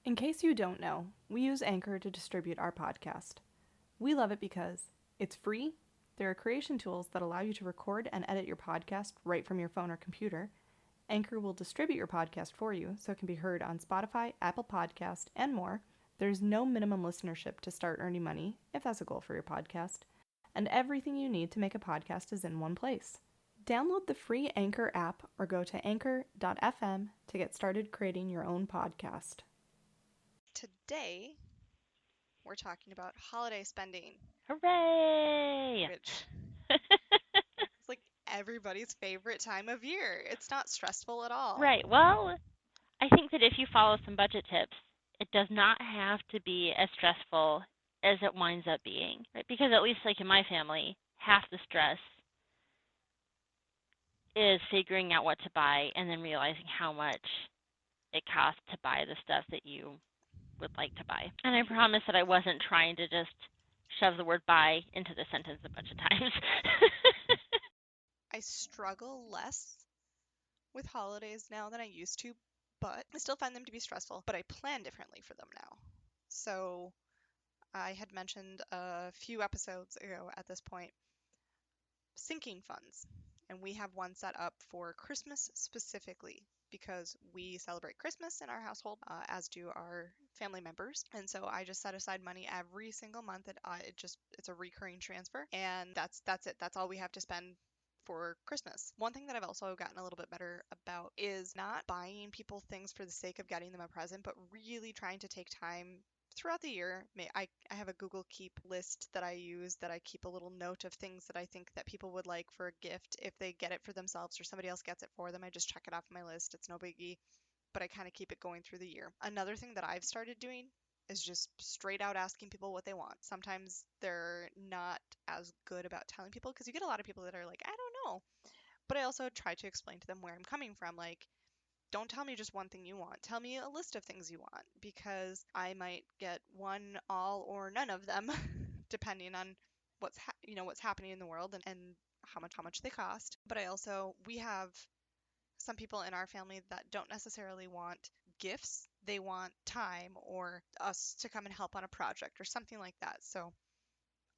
In case you don't know, we use Anchor to distribute our podcast. We love it because it's free, there are creation tools that allow you to record and edit your podcast right from your phone or computer. Anchor will distribute your podcast for you so it can be heard on Spotify, Apple Podcast, and more. There's no minimum listenership to start earning money, if that's a goal for your podcast. And everything you need to make a podcast is in one place. Download the free Anchor app or go to anchor.fm to get started creating your own podcast. Today, we're talking about holiday spending, Hooray! which is like everybody's favorite time of year. It's not stressful at all. Right. Well, I think that if you follow some budget tips, it does not have to be as stressful as it winds up being. Right? Because at least like in my family, half the stress is figuring out what to buy and then realizing how much it costs to buy the stuff that you would like to buy. And I promise that I wasn't trying to just shove the word buy into the sentence a bunch of times. I struggle less with holidays now than I used to, but I still find them to be stressful, but I plan differently for them now. So I had mentioned a few episodes ago at this point sinking funds, and we have one set up for Christmas specifically because we celebrate Christmas in our household, as do our family members. And so I just set aside money every single month. It's a recurring transfer, and that's it. That's all we have to spend for Christmas. One thing that I've also gotten a little bit better about is not buying people things for the sake of getting them a present, but really trying to take time throughout the year. I have a Google Keep list that I use, that I keep a little note of things that I think that people would like for a gift if they get it for themselves or somebody else gets it for them. I just check it off my list. It's no biggie, but I kind of keep it going through the year. Another thing that I've started doing is just straight out asking people what they want. Sometimes they're not as good about telling people because you get a lot of people that are like, I don't know. But I also try to explain to them where I'm coming from. Like, don't tell me just one thing you want. Tell me a list of things you want, because I might get one, all, or none of them, depending on what's happening in the world, and how much they cost. But we have some people in our family that don't necessarily want gifts. They want time or us to come and help on a project or something like that. So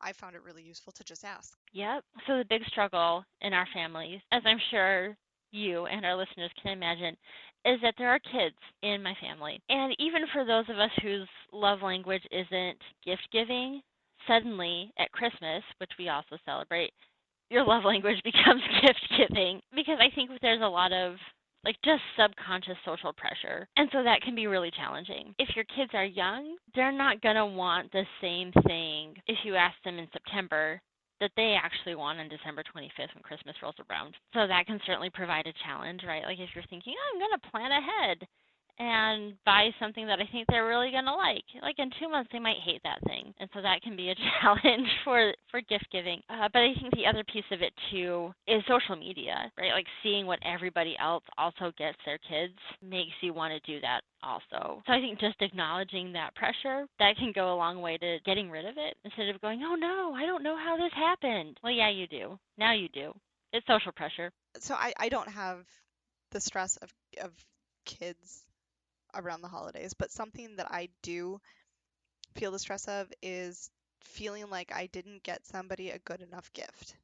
I found it really useful to just ask. Yep. So the big struggle in our families, as I'm sure you and our listeners can imagine, is that there are kids in my family. And even for those of us whose love language isn't gift giving, suddenly at Christmas, which we also celebrate, your love language becomes gift giving, because I think there's a lot of like just subconscious social pressure. And so that can be really challenging. If your kids are young, they're not going to want the same thing if you ask them in September that they actually want on December 25th when Christmas rolls around. So that can certainly provide a challenge, right? Like if you're thinking, oh, I'm going to plan ahead and buy something that I think they're really going to like. Like in 2 months, they might hate that thing. And so that can be a challenge for gift giving. But I think the other piece of it too is social media, right? Like seeing what everybody else also gets their kids makes you want to do that also. So I think just acknowledging that pressure, that can go a long way to getting rid of it instead of going, oh no, I don't know how this happened. Well, yeah, you do. Now you do. It's social pressure. So I don't have the stress of kids around the holidays, but something that I do feel the stress of is feeling like I didn't get somebody a good enough gift.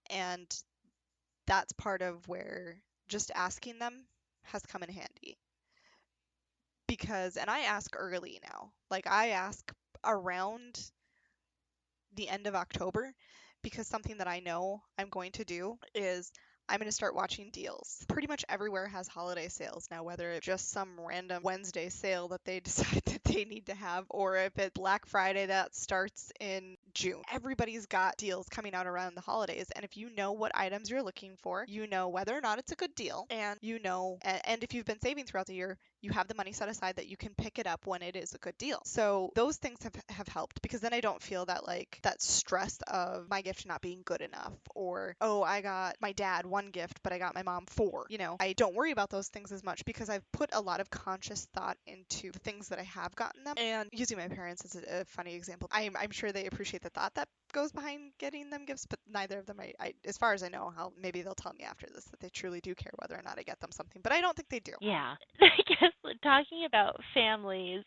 And that's part of where just asking them has come in handy. And I ask early now. Like, I ask around the end of October, because something that I know I'm going to do is I'm going to start watching deals. Pretty much everywhere has holiday sales now, whether it's just some random Wednesday sale that they decide that they need to have, or if it's Black Friday that starts in June. Everybody's got deals coming out around the holidays, and if you know what items you're looking for, you know whether or not it's a good deal, and and if you've been saving throughout the year, you have the money set aside that you can pick it up when it is a good deal. So those things have helped, because then I don't feel that stress of my gift not being good enough, or, oh, I got my dad one gift, but I got my mom four. I don't worry about those things as much because I've put a lot of conscious thought into the things that I have gotten them. And using my parents as a funny example, I'm sure they appreciate the thought that goes behind getting them gifts, but neither of them, as far as I know, maybe they'll tell me after this that they truly do care whether or not I get them something, but I don't think they do. Yeah. I guess talking about families,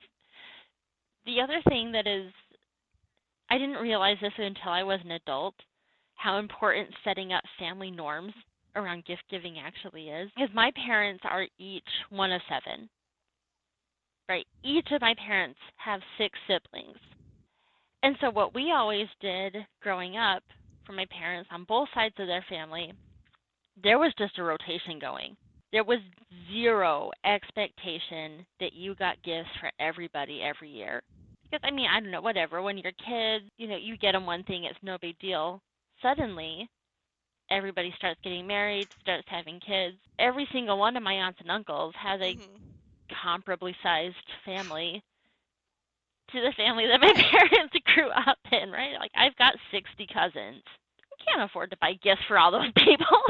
the other thing that is, I didn't realize this until I was an adult, how important setting up family norms around gift giving actually is. Because my parents are each one of seven, right? Each of my parents have six siblings. And so what we always did growing up for my parents on both sides of their family, there was just a rotation going. There was zero expectation that you got gifts for everybody every year. Because, I mean, I don't know, whatever. When you're a kid, you get them one thing, it's no big deal. Suddenly, everybody starts getting married, starts having kids. Every single one of my aunts and uncles has a Mhm. comparably sized family to the family that my parents grew up in, right? Like, I've got 60 cousins. I can't afford to buy gifts for all those people.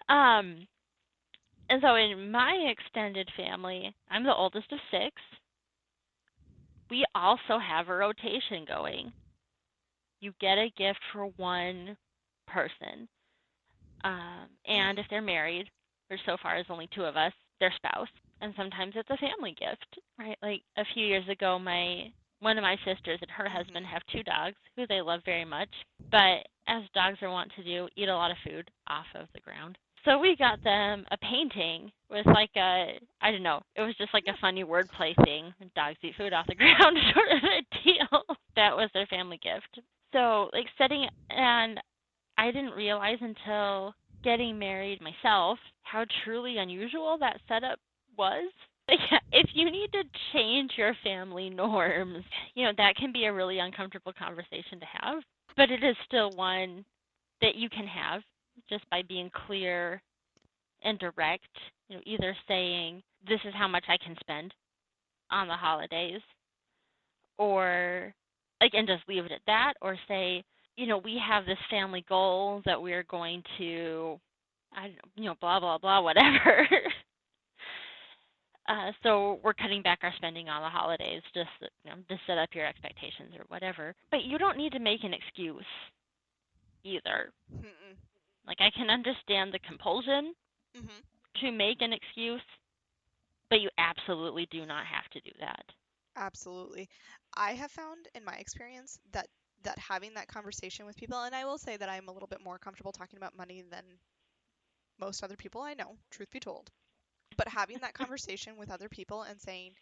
um, and so in my extended family, I'm the oldest of six. We also have a rotation going. You get a gift for one person. And if Mhm. they're married, or so far as only two of us, their spouse. And sometimes it's a family gift, right? Like a few years ago, one of my sisters and her husband Mhm. have two dogs who they love very much, but as dogs are wont to do, eat a lot of food off of the ground. So we got them a painting with like I don't know, it was just like a funny wordplay thing. Dogs eat food off the ground sort of a deal. That was their family gift. So like setting, and I didn't realize until getting married myself how truly unusual that setup was. Yeah, if you need to change your family norms, that can be a really uncomfortable conversation to have. But it is still one that you can have just by being clear and direct. Either saying, this is how much I can spend on the holidays, or like, and just leave it at that, or say, we have this family goal that we're going to, I don't know, blah blah blah, whatever. So we're cutting back our spending on the holidays, just to set up your expectations or whatever. But you don't need to make an excuse either. Mhm. Like, I can understand the compulsion Mhm. to make an excuse, but you absolutely do not have to do that. Absolutely. I have found in my experience that having that conversation with people, and I will say that I'm a little bit more comfortable talking about money than most other people I know, truth be told. But having that conversation with other people and saying,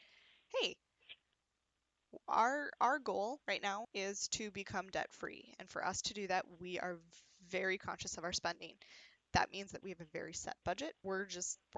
"Hey, our goal right now is to become debt free, and for us to do that, we are very conscious of our spending. That means that we have a very set budget. We're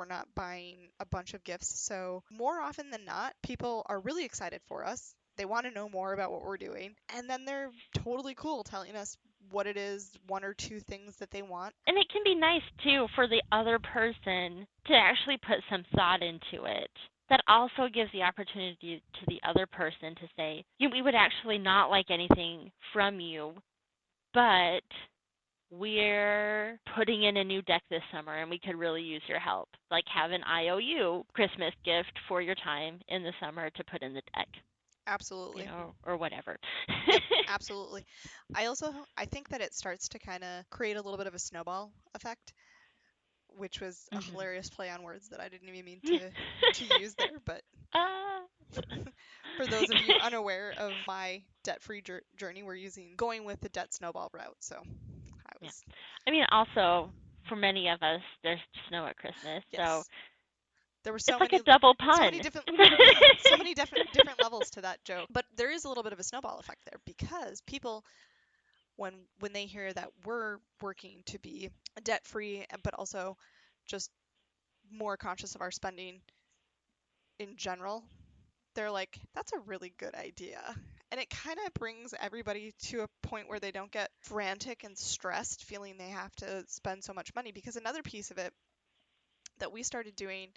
not buying a bunch of gifts. So more often than not, people are really excited for us. They want to know more about what we're doing. And then they're totally cool telling us what it is, one or two things that they want. And it can be nice too for the other person to actually put some thought into it. That also gives the opportunity to the other person to say, we would actually not like anything from you, but we're putting in a new deck this summer and we could really use your help. Like, have an IOU Christmas gift for your time in the summer to put in the deck, Absolutely. or whatever. Yep, absolutely. I think that it starts to kind of create a little bit of a snowball effect, which was a Mhm. hilarious play on words that I didn't even mean to use there, but Ah. for those of you unaware of my debt-free journey, we're going with the debt snowball route. So I Yeah. was, I mean, also, for many of us, there's snow at Christmas, so yes, there were it's like a double pun. different, yeah, so many different levels to that joke. But there is a little bit of a snowball effect there because people, when they hear that we're working to be debt-free, but also just more conscious of our spending in general, they're like, that's a really good idea. And it kind of brings everybody to a point where they don't get frantic and stressed, feeling they have to spend so much money. Because another piece of it that we started doing,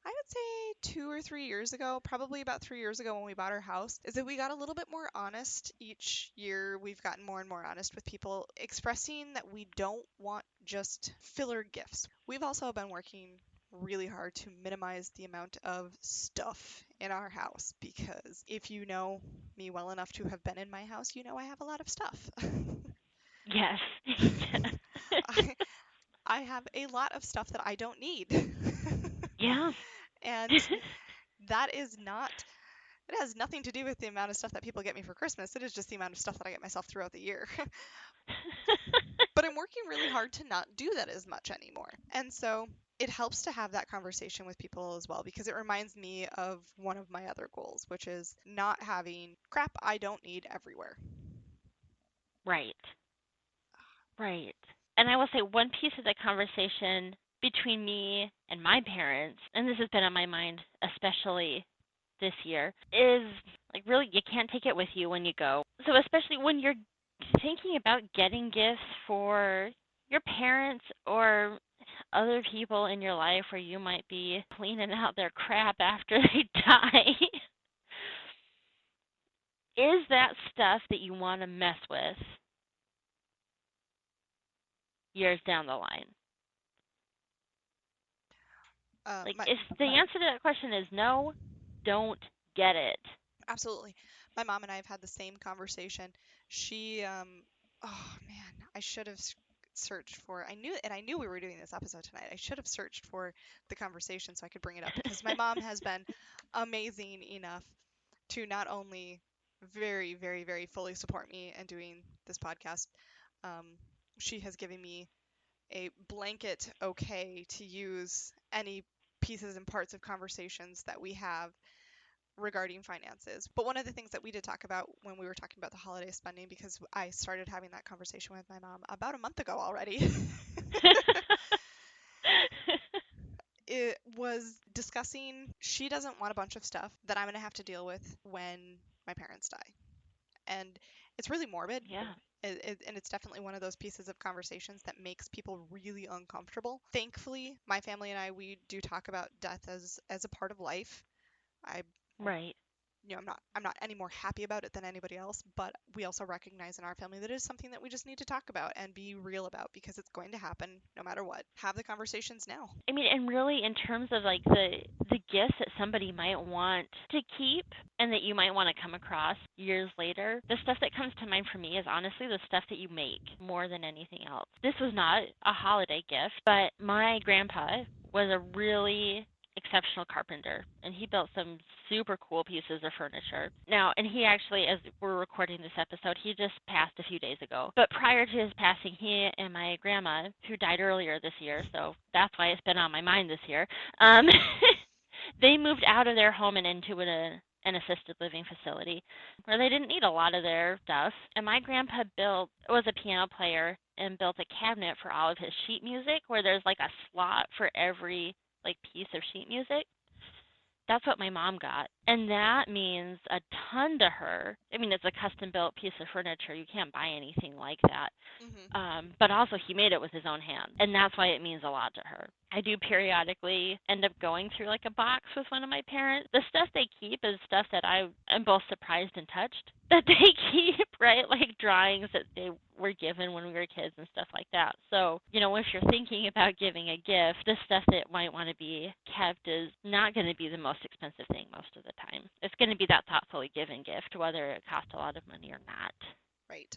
I would say 2 or 3 years ago, probably about 3 years ago when we bought our house, is that we got a little bit more honest each year. We've gotten more and more honest with people, expressing that we don't want just filler gifts. We've also been working really hard to minimize the amount of stuff in our house because if you know me well enough to have been in my house, you know I have a lot of stuff. Yes. I, I have a lot of stuff that I don't need. Yeah. And that is not, it has nothing to do with the amount of stuff that people get me for Christmas. It is just the amount of stuff that I get myself throughout the year. But I'm working really hard to not do that as much anymore. And so it helps to have that conversation with people as well, because it reminds me of one of my other goals, which is not having crap I don't need everywhere. Right. Right. And I will say one piece of the conversation between me and my parents, and this has been on my mind especially this year, is like really you can't take it with you when you go. So especially when you're thinking about getting gifts for your parents or other people in your life where you might be cleaning out their crap after they die. Is that stuff that you want to mess with years down the line? Like, if the answer to that question is no, don't get it. Absolutely. My mom and I have had the same conversation. She, oh man, I should have searched for, I knew we were doing this episode tonight. I should have searched for the conversation so I could bring it up, because my mom has been amazing enough to not only very, very, very fully support me in doing this podcast, um, she has given me a blanket okay to use any pieces and parts of conversations that we have regarding finances. But one of the things that we did talk about when we were talking about the holiday spending, because I started having that conversation with my mom about a month ago already, it was discussing she doesn't want a bunch of stuff that I'm going to have to deal with when my parents die. And it's really morbid. Yeah. And it's definitely one of those pieces of conversations that makes people really uncomfortable. Thankfully, my family and I, we do talk about death as a part of life. I Right. I'm not any more happy about it than anybody else, but we also recognize in our family that it is something that we just need to talk about and be real about, because it's going to happen no matter what. Have the conversations now. I mean, and really in terms of like the gifts that somebody might want to keep and that you might want to come across years later, the stuff that comes to mind for me is honestly the stuff that you make more than anything else. This was not a holiday gift, but my grandpa was a really exceptional carpenter, and he built some super cool pieces of furniture. Now, and he actually, as we're recording this episode, he just passed a few days ago. But prior to his passing, he and my grandma, who died earlier this year, so that's why it's been on my mind this year, they moved out of their home and into an assisted living facility where they didn't need a lot of their stuff. And my grandpa was a piano player and built a cabinet for all of his sheet music where there's like a slot for every like piece of sheet music. That's what my mom got. And that means a ton to her. I mean, it's a custom built piece of furniture. You can't buy anything like that. But also he made it with his own hands. And that's why it means a lot to her. I do periodically end up going through like a box with one of my parents. The stuff they keep is stuff that I'm both surprised and touched that they keep, right? Like drawings that they were given when we were kids and stuff like that. So, if you're thinking about giving a gift, the stuff that might want to be kept is not going to be the most expensive thing most of the time. It's going to be that thoughtfully given gift, whether it costs a lot of money or not. Right.